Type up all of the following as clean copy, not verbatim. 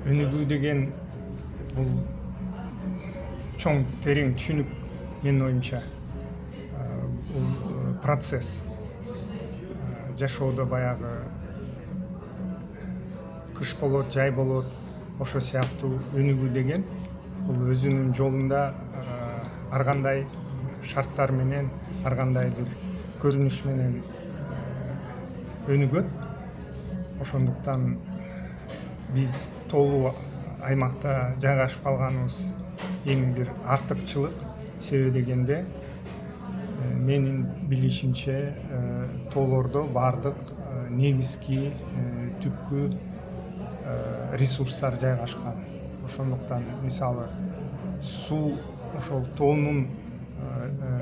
өнүгүү деген бул чоң терең түшүнүк. Менин оюмча бул процесс жашоодо баягы кыш болот, жай болот, ошо сыяктуу өнүгүү деген бул өзүнүн жолунда ар кандай шарттар менен, ар кандай бир көрүнүш менен өнүгөт. Ошондуктан биз тоолуу аймакта жайгашып калганыбыз эң бир артыкчылык. Себеби дегенде менин билишимче тоолордо баардык негизги түпкү ресурстар жайгашкан. Ошондуктан мисалы суу ошол тоонун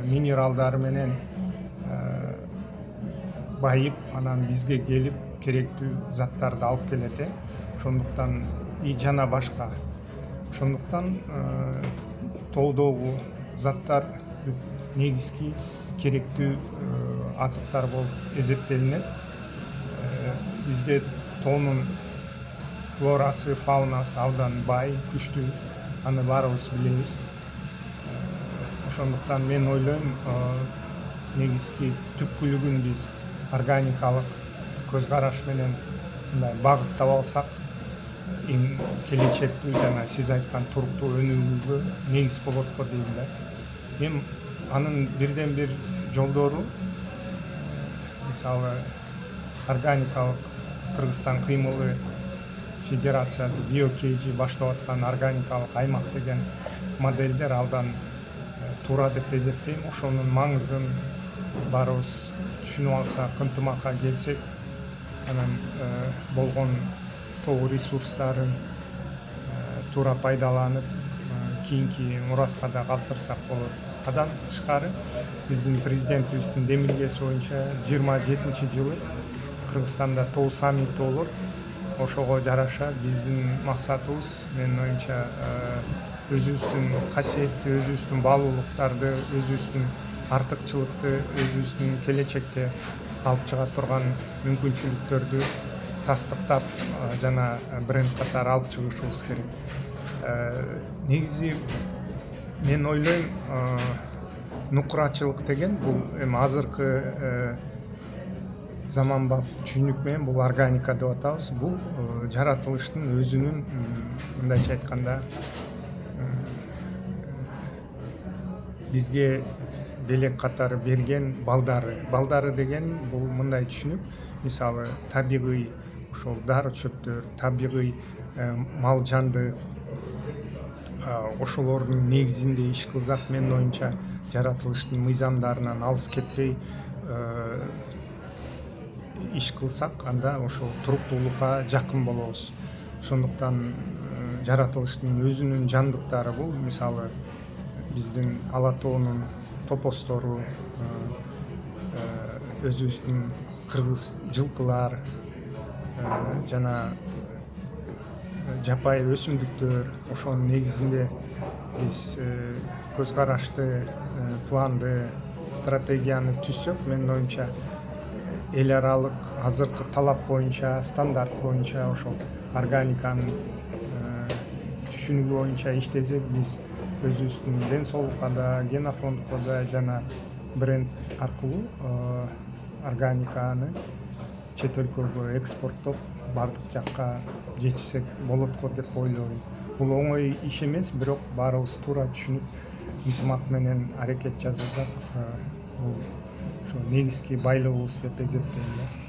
минералдары менен байып, анан бизге келип керектүү заттарды алып келет. Ошондуктан жана башка. Ошондуктан тоодогу заттар негизги керектүү азыктар болуп эсептелинет. Бизде тоонун флорасы, фаунасы абдан бай, күчтүү. Аны баарыбыз билебиз. Ошондуктан мен ойлойм, негизги түпкүлүгүн биз органикалык көз караш менен мындай багыттап алсак, эң келечектүү жана сиз айткан туруктуу өнүгүүгө негиз болот го дейм да. Эми анын бирден бир жолдору, мисалы органикалык Кыргызстан кыймылы федерациясы BioKG баштап аткан органикалык аймак деген модельдер абдан туура деп эсептейм. Ошонун маңызын баарыбыз түшүнүп алсак, ынтымакка келсек, анан болгон тоо ресурстарын туура пайдаланып, кийинки мураска да калтырсак болот. Андан тышкары биздин президентибиздин демилгеси боюнча 27-жылы Кыргызстанда тоо саммити болот. Ошого жараша биздин максатыбыз, менин оюмча, өзүбүздүн касиетти, өзүбүздүн баалуулуктарды, өзүбүздүн артыкчылыкты, өзүбүздүн келечекте алып чыга турган мүмкүнчүлүктөрдү тастыктап жана бренд катары алып чыгышыбыз керек. Негизи мен ойлойм, нукурачылык деген бул эми азыркы заманбап түшүнүк менен бул органика деп атабыз. Бул жаратылыштын өзүнүн, мындайча айтканда, бизге белек катары берген балдары. Балдары деген бул мындай түшүнүк. Мисалы табигый ошол дары чөптөр, табигый мал жанды, ошолордун негизинде иш кылсак, менин оюмча, жаратылыштын мыйзамдарынан алыс кетпей иш кылсак, анда ошол туруктуулукка жакын болобуз. Ошондуктан жаратылыштын өзүнүн жандыктары бул, мисалы биздин ала тоонун топостору, өзүбүздүн кыргыз жылкылар жана жапайы өсүмдүктөр. Ошонун негизинде биз көз карашты, планды, стратегияны түзсөк, менин оюмча, эл аралык азыркы талап боюнча, стандарт боюнча, ошол органиканын түшүнүгү боюнча иштесек, биз өзүбүздүн ден соолукка да, генофондко да жана бренд аркылуу органиканы чет өлкөгө экспорттоп, бардык жакка жеткизсек болот го деп ойлойм. Бул оңой иш эмес, бирок баарыбыз туура түшүнүп, ынтымак менен аракет жасасак, бул ошо негизги байлыгыбыз деп эсептейм да.